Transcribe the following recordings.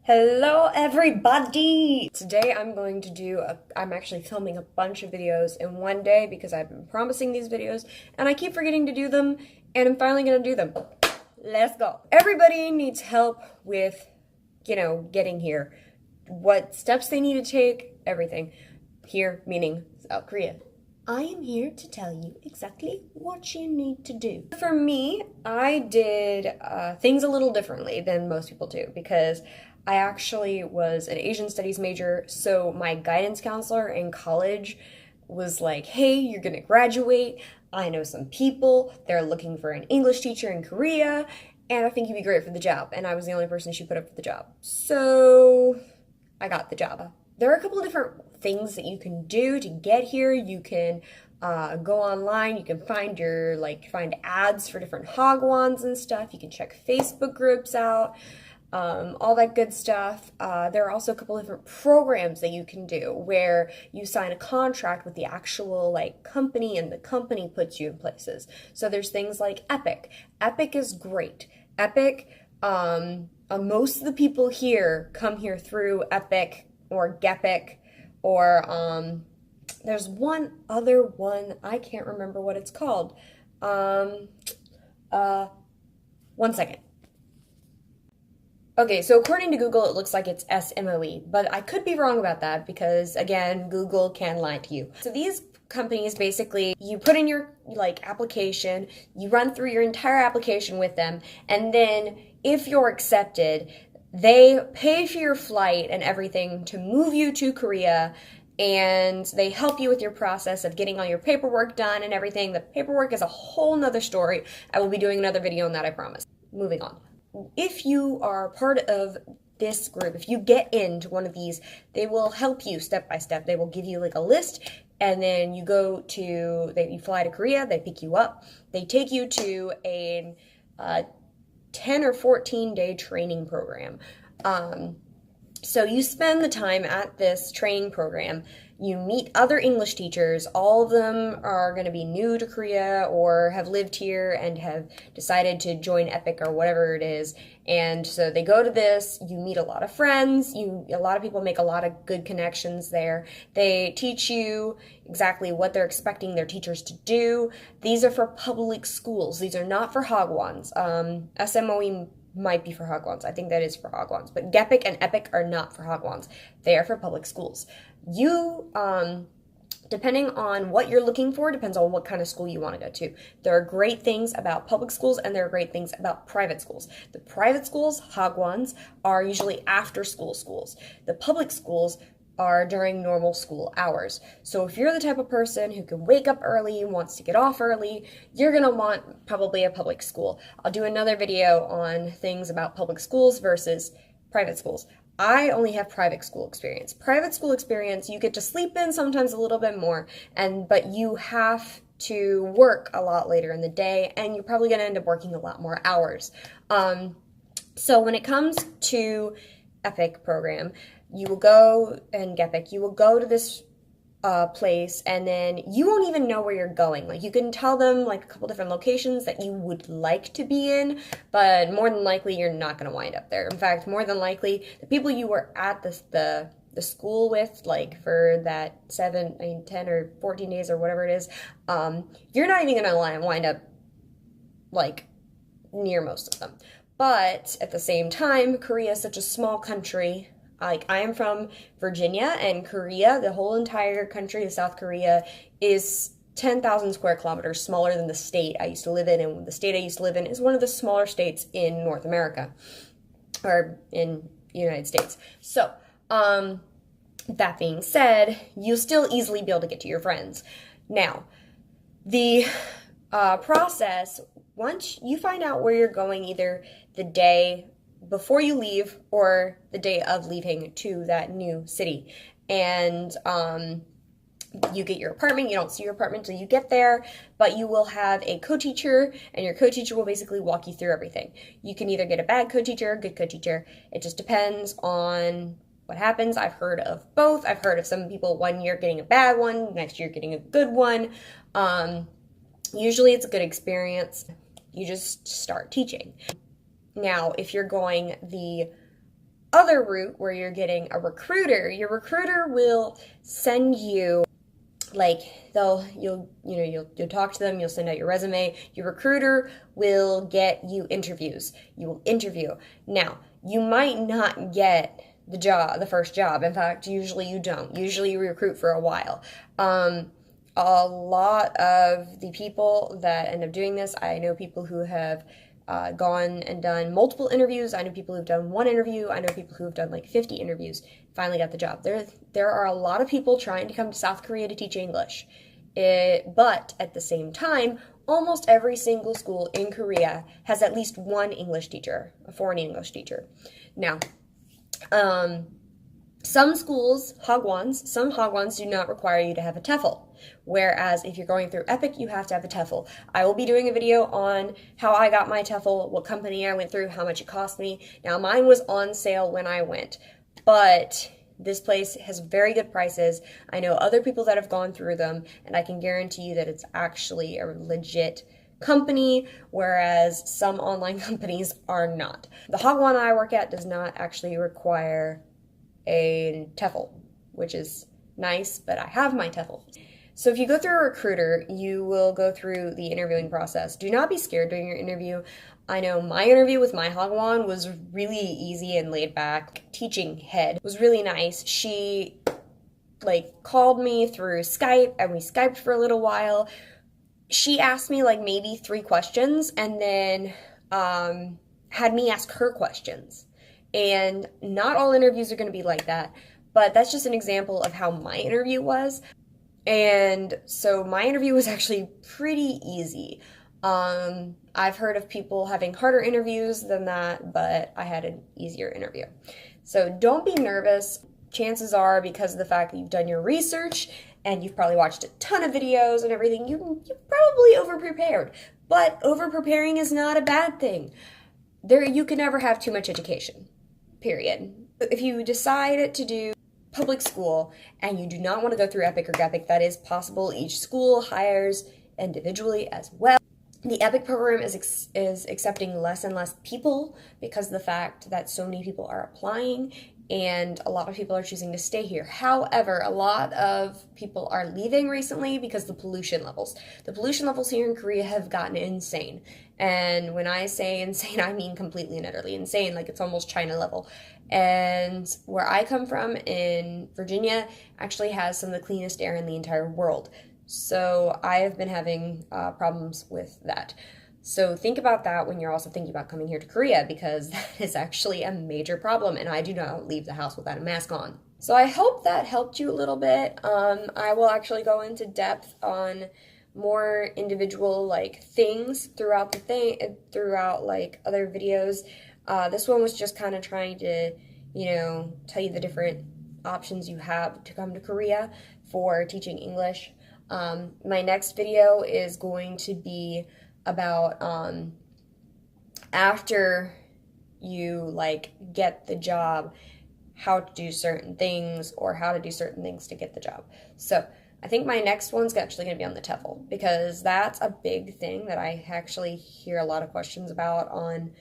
Hello everybody! Today I'm actually filming a bunch of videos in one day because I've been promising these videos and I keep forgetting to do them and I'm finally gonna do them. Let's go. Everybody needs help with, getting here. What steps they need to take, everything. Here, meaning South Korea. I am here to tell you exactly what you need to do. For me, I did things a little differently than most people do because I actually was an Asian studies major, so my guidance counselor in college was like, hey, you're gonna graduate. I know some people. They're looking for an English teacher in Korea, and I think you'd be great for the job. And I was the only person she put up for the job. So I got the job. There are a couple of different things that you can do to get here. You can go online. You can find find ads for different hagwons and stuff. You can check Facebook groups out, all that good stuff. There are also a couple of different programs that you can do where you sign a contract with the actual company and the company puts you in places. So there's things like Epic. Epic is great. Epic, most of the people here come here through Epic or gepik, or there's one other one, I can't remember what it's called. One second. Okay, so according to Google, it looks like it's SMOE, but I could be wrong about that because, again, Google can lie to you. So these companies, basically, you put in your application, you run through your entire application with them, and then if you're accepted, they pay for your flight and everything to move you to Korea, and they help you with your process of getting all your paperwork done and everything. The paperwork is a whole nother story. I will be doing another video on that, I promise. Moving on. If you are part of this group, if you get into one of these, they will help you step by step. They will give you a list, and then you fly to Korea, they pick you up, they take you to a 10 or 14 day training program. So you spend the time at this training program, you meet other English teachers. All of them are going to be new to Korea or have lived here and have decided to join Epic or whatever it is. And so they go to this, you meet a lot of friends, a lot of people make a lot of good connections there. They teach you exactly what they're expecting their teachers to do. These are for public schools. These are not for hagwons. SMOE might be for hagwons. I think that is for hagwons. But gepik and Epic are not for hagwons. They are for public schools. You, depending on what you're looking for, depends on what kind of school you want to go to. There are great things about public schools and there are great things about private schools. The private schools, hagwons, are usually after school schools. The public schools are during normal school hours. So if you're the type of person who can wake up early, wants to get off early, you're gonna want probably a public school. I'll do another video on things about public schools versus private schools. I only have private school experience. Private school experience, you get to sleep in sometimes a little bit more, but you have to work a lot later in the day, and you're probably gonna end up working a lot more hours. So when it comes to Epic program, you will go, and gepik, you will go to this place, and then you won't even know where you're going. You can tell them a couple different locations that you would like to be in, but more than likely you're not going to wind up there. In fact, more than likely, the people you were at the school with, for that 10 or 14 days or whatever it is, you're not even going to wind up near most of them. But at the same time, Korea is such a small country. I am from Virginia, and Korea, the whole entire country of South Korea, is 10,000 square kilometers smaller than the state I used to live in, and the state I used to live in is one of the smaller states in North America, or in the United States. So, that being said, you'll still easily be able to get to your friends. Now, the process, once you find out where you're going, either the day before you leave or the day of leaving to that new city, and you get your apartment. You don't see your apartment until you get there, but you will have a co-teacher, and your co-teacher will basically walk you through everything. You can either get a bad co-teacher or a good co-teacher. It just depends on what happens. I've heard of both. I've heard of some people one year getting a bad one, next year getting a good one. Usually it's a good experience. You just start teaching. Now, if you're going the other route where you're getting a recruiter, your recruiter will send you, like, you'll talk to them, you'll send out your resume, your recruiter will get you interviews, you will interview. Now, you might not get the first job. In fact, usually you don't. Usually you recruit for a while. A lot of the people that end up doing this, I know people who have gone and done multiple interviews. I know people who've done one interview. I know people who have done like 50 interviews, finally got the job. There are a lot of people trying to come to South Korea to teach English. But at the same time, almost every single school in Korea has at least one English teacher, a foreign English teacher. Now, some schools, some hagwons do not require you to have a TOEFL. Whereas if you're going through Epic, you have to have a TOEFL. I will be doing a video on how I got my TOEFL, what company I went through, how much it cost me. Now, mine was on sale when I went, but this place has very good prices. I know other people that have gone through them, and I can guarantee you that it's actually a legit company, whereas some online companies are not. The hagwon I work at does not actually require a TOEFL, which is nice, but I have my TOEFL. So if you go through a recruiter, you will go through the interviewing process. Do not be scared during your interview. I know my interview with my hagwon was really easy and laid back. Teaching head was really nice. She called me through Skype and we Skyped for a little while. She asked me maybe 3 questions and then had me ask her questions. And not all interviews are going to be like that, but that's just an example of how my interview was. And so my interview was actually pretty easy. I've heard of people having harder interviews than that, but I had an easier interview. So don't be nervous. Chances are, because of the fact that you've done your research and you've probably watched a ton of videos and everything, you're probably over-prepared. But over-preparing is not a bad thing. You can never have too much education, period. If you decide to do public school and you do not want to go through Epic or gepik, that is possible. Each school hires individually as well. The Epic program is accepting less and less people because of the fact that so many people are applying and a lot of people are choosing to stay here. However, a lot of people are leaving recently because the pollution levels here in Korea have gotten insane. And when I say insane, I mean completely and utterly insane, it's almost China level. And where I come from in Virginia actually has some of the cleanest air in the entire world. So I have been having problems with that. So think about that when you're also thinking about coming here to Korea, because that is actually a major problem, and I do not leave the house without a mask on. So I hope that helped you a little bit. I will actually go into depth on more individual things throughout other videos. This one was just kind of trying to, tell you the different options you have to come to Korea for teaching English. My next video is going to be about after you get the job, how to do certain things or how to do certain things to get the job. So I think my next one's actually going to be on the TOEFL, because that's a big thing that I actually hear a lot of questions about on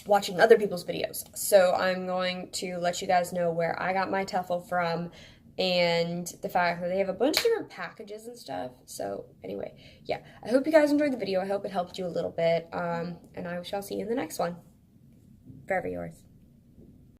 watching other people's videos. So I'm going to let you guys know where I got my TOEFL from and the fact that they have a bunch of different packages and stuff. So anyway, yeah, I hope you guys enjoyed the video. I hope it helped you a little bit, and I shall see you in the next one. Forever yours.